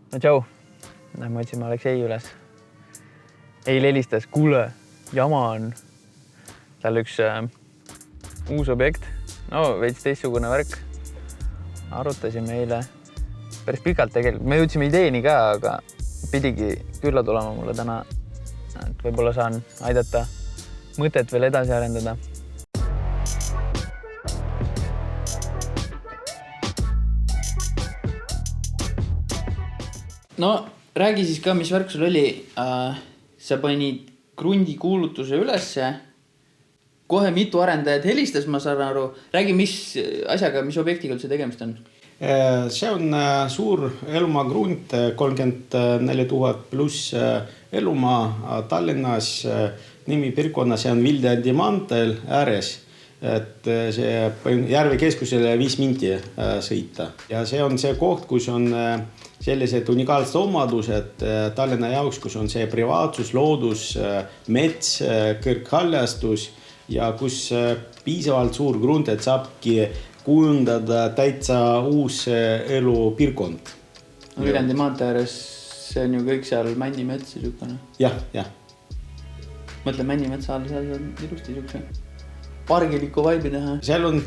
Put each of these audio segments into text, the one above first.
No tšau, ma ütlesin, ma Aleksei üles. Eil helistas, kuule, jama on. Tal üks uus objekt, no veits teistsugune värk. Arutasime eile päris pikalt tegelikult. Me jõudsime ideeni ka, aga pidigi külla tulema mulle täna. Et võib-olla saan aidata mõtet veel edasi arendada. No, räägi siis ka, mis värk sul oli. Sa panid krundi kuulutuse ülesse. Kohe mitu arendajat helistas, ma saan aru. Räägi, mis asjaga, mis objektiga üldse tegemist on? See on suur elumaa krunt, 34 000 pluss elumaa Tallinnas. Nimi piirkonna, see on Viljandi maanteel ääres. Et see järve keskusele 5 minti sõita. Ja see on see koht, kus on sellised unikaalsed omadused Tallinna jaoks, kus on see privaatsus, loodus, mets, kõrghaljastus ja kus piisavalt suur grunt, et saabki kujundada täitsa uus elupiirkond. Viljandi maantee ääres, see on ju kõik seal männimets ja sükane. Jah. Mõtle männimetsa all, seal on ilusti sükse pargiliku vaibi teha. Seal on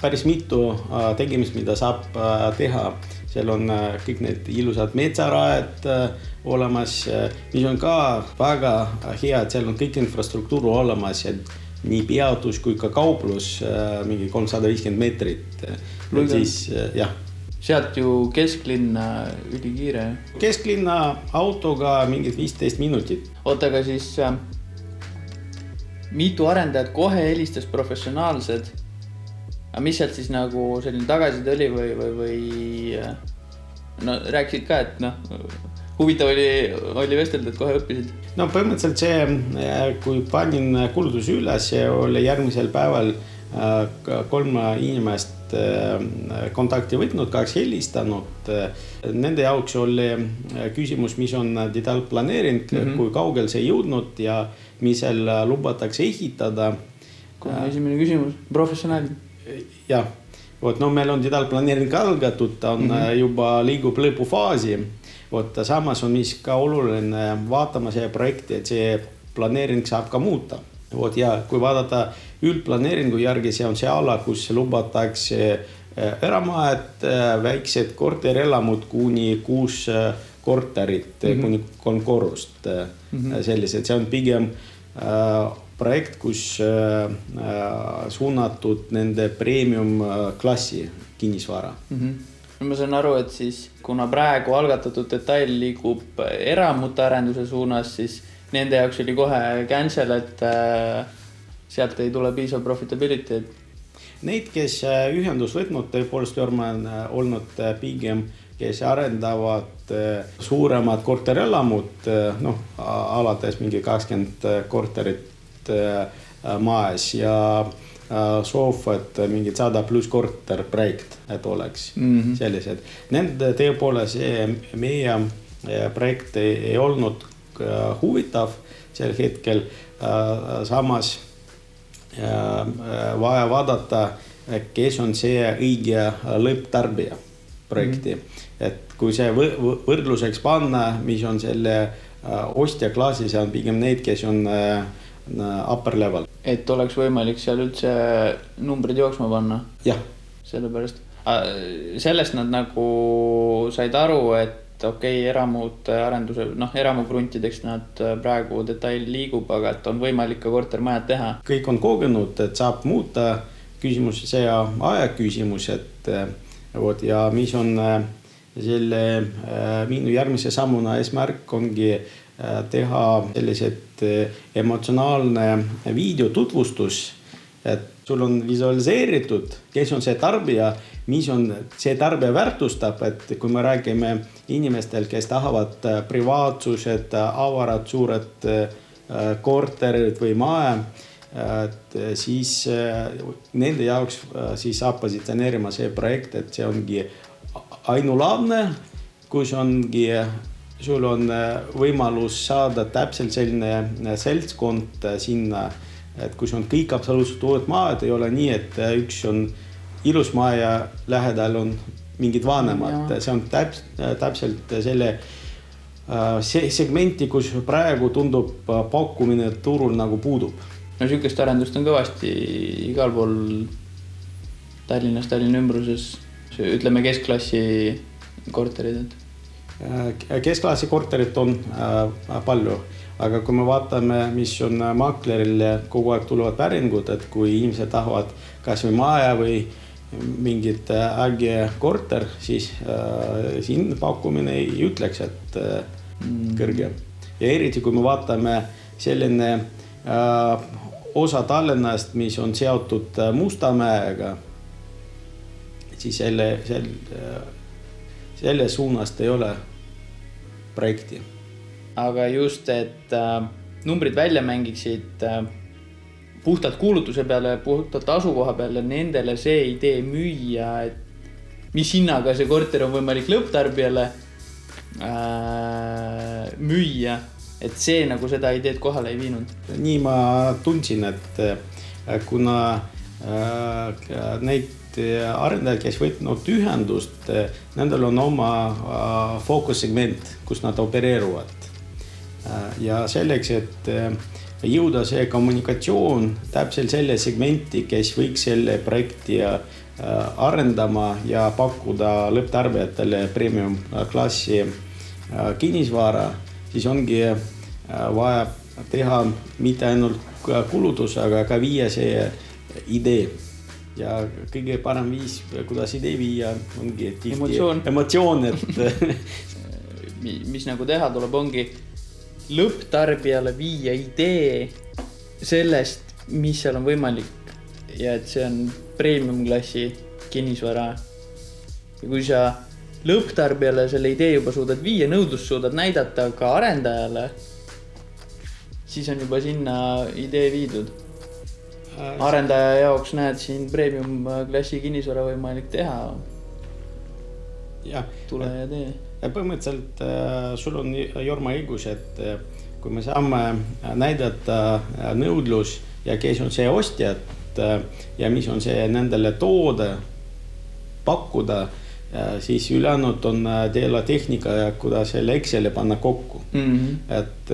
päris mitu tegemist, mida saab teha. Seal on kõik need ilusad metsarajad olemas, mis on ka väga hea, et seal on kõik infrastruktuur olemas, et nii peatus kui ka kauplus mingi 350 meetrit. Sealt ju kesklinna ülikiire. Kesklinna autoga mingid 15 minutit. Oota, aga siis mitu arendajat kohe helistas professionaalsed. Aga mis sealt siis nagu selline tagasid oli või no rääkisid ka, et huvitav oli vestelda, et kohe õppisid? No põhimõtteliselt see, kui panin kuulutusi üles, see oli järgmisel päeval 3 inimest kontakti võtnud, 2 helistanud. Nende jaoks oli küsimus, mis on detailplaneering, kui kaugel see jõudnud ja mis seal lubatakse ehitada. Kohe esimene küsimus, professionaalid. Jah, meil on detailplaneering algatud, ta on juba liigub lõpufaasi. Samas on mis ka oluline vaatama see projekti, et see planeering saab ka muuta. Ja kui vaadata üldplaneeringu järgi, see on see ala, kus lubatakse eramaad, väiksed korterelamud kuni 6 korterit, kuni 3 korrust. Sellised, see on pigem projekt, kus suunatud nende premium klassi kinnisvara. Ma saan aru, et siis kuna praegu algatatud detail liigub eramute arenduse suunas, siis nende jaoks oli kohe cancel, et sealt ei tule piisav profitability. Neid, kes ühendus võtnud, tõepoolest on olnud pigem, kes arendavad suuremad korterelamud, alates mingi 20 korterit maes ja soov, et mingid 100 pluss korter projekt, et oleks sellised. Nende tõepoolest meie projekt ei olnud huvitav sel hetkel. Samas vaja vaadata, kes on see õige lõpptarbija projekti. Et kui see võrdluseks panna, mis on selle ostja klassi, see on pigem neid, kes on upper level. Et oleks võimalik seal üldse numbrid jooksma panna? Jah. Sellepärast. Sellest nad nagu said aru, et eramute arenduse, eramukruntideks nad praegu detail liigub, aga et on võimalik ka kortermajad teha. Kõik on kogenud, et saab muuta küsimus, see aja küsimus, et ja mis on selle minu järgmise sammuna eesmärk ongi teha sellised emotsionaalne videotutvustus, et sul on visualiseeritud, kes on see tarbija, mis on see tarbija väärtustab, et kui me räägime inimestel, kes tahavad privaatsused, avarad, suured korterid või maja, siis nende jaoks siis saab positsioneerima see projekt, et see ongi ainulaadne, kus ongi sul on võimalus saada täpselt selline seltskond sinna, et kus on kõik absoluutselt uued maad, ei ole nii, et üks on ilus maa ja lähedal on mingid vanemad, see on täpselt selle segmenti, kus praegu tundub pakkumine turul nagu puudub. No sükest arendust on kõvasti igal pool Tallinnas, Tallinna ümbruses, ütleme keskklassi korterid. Keskklassi korterid on palju, aga kui me vaatame, mis on maklerile kogu aeg tulevad päringud, et kui inimesed tahavad kas või maja või mingit äge korter, siis siin pakkumine ei ütleks, et kõrge. Ja eriti, kui me vaatame selline osa Tallinnast, mis on seotud Mustamäega, siis selle suunast ei ole projekti. Aga just, et numbrid välja mängiksid puhtalt kuulutuse peale, puhtalt asukoha peale, nendele see idee müüa, et mis hinnaga see korter on võimalik lõpptarbijale müüa, et see nagu seda ideed kohale ei viinud. Nii ma tundsin, et kuna neid arendajad, kes võtnud ühendust, nendel on oma fookussegment, kus nad opereeruvad. Ja selleks, et jõuda see kommunikatsioon täpselt selle segmenti, kes võiks selle projekti arendama ja pakkuda lõpptarbijatele premium klassi kinnisvara, siis ongi vaja teha mitte ainult kulutus, aga ka viia see idee. Ja kõige parem viis, kuidas idee viia, ongi emotsioon, et mis nagu teha tuleb, ongi lõpptarbijale viia idee sellest, mis seal on võimalik ja et see on premium klassi kinnisvara. Ja kui sa lõpptarbijale selle idee juba suudad viia, nõudlust suudad näidata ka arendajale, siis on juba sinna idee viidud. Arendaja jaoks näed siin premium klassi kinnisvara võimalik teha. Tule ja tee. Ja põhimõtteliselt sul on Jorma õigus, et kui me saame näidata nõudlus ja kes on see ostjad ja mis on see nendele toode pakkuda, siis ülejäänud on teela tehnika ja kuidas selle Exceli panna kokku. Et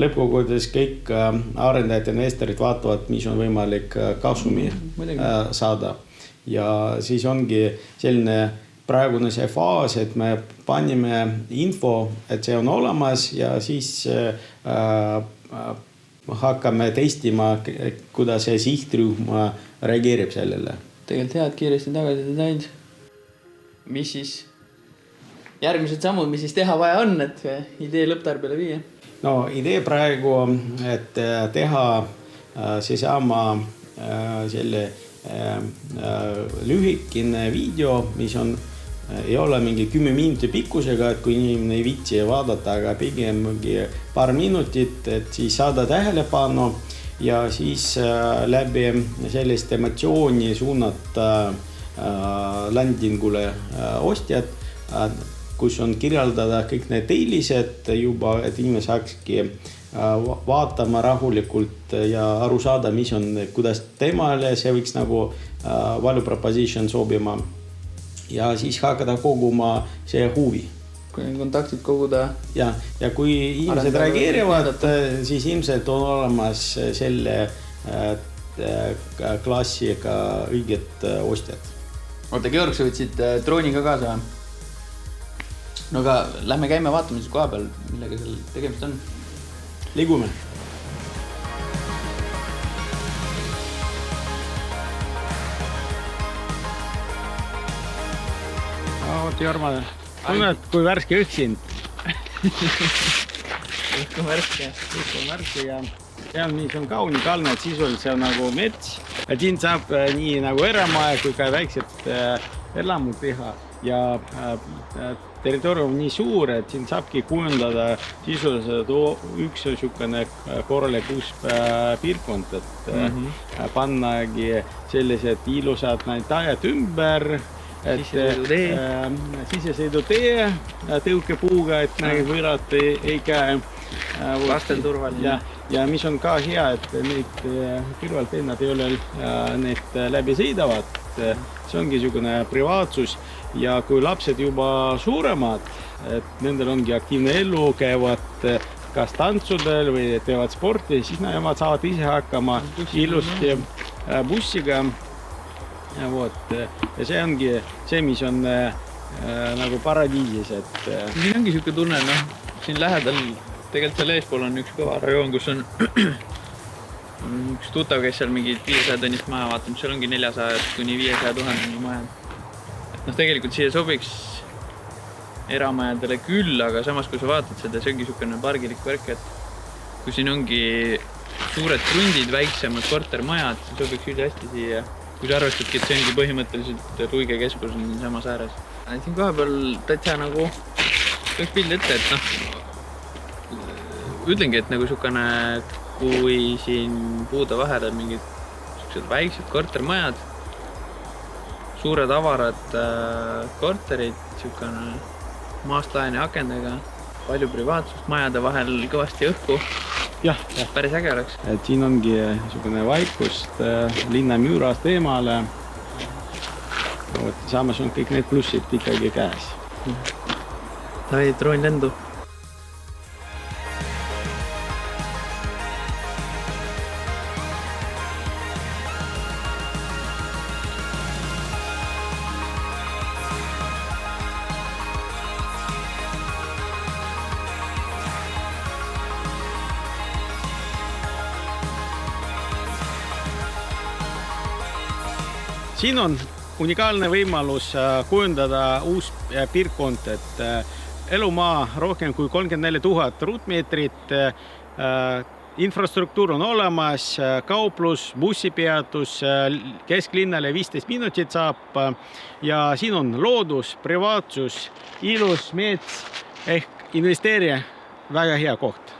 lõppkogudes kõik arendajad ja investorid vaatavad, mis on võimalik kasumi saada. Ja siis ongi selline praegune see faas, et me panime info, et see on olemas ja siis hakkame testima, kuidas see sihtrühm reageerib sellele. Tegelikult head kiiresti tagasi said. Mis siis järgmised sammud, mis siis teha vaja on, et idee lõpptarbijale viia? No idee praegu, et teha seesama selle lühikene video, mis on ei ole mingi 10 minuti pikkusega, et kui inimene ei viitsi vaadata, aga pigem paar minutit, et siis saada tähelepanu ja siis läbi sellist emotsiooni suunata landingule ostjad, kus on kirjeldada kõik need eelised juba, et inimene saakski vaatama rahulikult ja aru saada, mis on, kuidas temale see võiks nagu value proposition sobima ja siis hakata koguma see huvi. Kui kontaktid koguda. Ja kui inimesed reageerivad, siis ilmselt on olemas selle klassiga õiged ostjad. Oota, Georg, sa võtsid drooniga kaasa? No aga lähme käime vaatame siis koha peal, millega seal tegemist on. Liigume. Oot, Jorma, tunned, kui värske õhksind. Õhk on värske ja seal, mis on kauni kalne, et sisuliselt see on nagu mets. Ja siin saab nii nagu eramaja kui ka väiksed elamud teha ja territoorium nii suur, et siin saabki kujundada sisuliselt üks niisugune korralik uus piirkond, et pannagi sellised ilusad aiad ümber, sisesõidutee tõukepuuga, et võrad ei käe. Lastel turvaline. Ja mis on ka hea, et need kõrvalteennad ei ole need läbi sõidavad see ongi niisugune privaatsus ja kui lapsed juba suuremad, et nendel ongi aktiivne elu, käivad kas tantsudel või teevad sporti, siis nemad saavad ise hakkama ilusti bussiga. Ja see ongi see, mis on nagu paradiisis. Siin ongi siuke tunne, siin lähedal, tegelikult seal eespool on üks kõva rajoon, kus on üks tuttav, kes seal mingi 500 tonnist maja vaatab, seal ongi 400 kuni 500 000 maja. Et tegelikult siia sobiks eramajadele küll, aga samas kui sa vaatad seda, see ongi siukene pargilik värk, et kui siin ongi suured krundid, väiksemad kortermajad, see sobiks üle hästi siia. Kui sa arvestadki, et see ongi põhimõtteliselt Ruige keskus on samas ääres. Siin koha peal täitsa nagu üks pild ette, et ütlengi, et nagu siukene, kui siin puude vahel on mingid siuksed väiksed kortermajad, suured avarad korterid, siukene maastlaeni akendega, palju privaatsust, majade vahel kõvasti õhku. Jah. Päris äge oleks. Et siin ongi niisugune vaikust linna müürast eemale. Saamas on kõik need plussid ikkagi käes. Tavai, droon lendu. Siin on unikaalne võimalus kujundada uus piirkond, et elumaa rohkem kui 34 000 ruutmeetrit, infrastruktuur on olemas, kauplus, bussipeatus, kesklinnale 15 minutit saab ja siin on loodus, privaatsus, ilus mets ehk investeerija väga hea koht.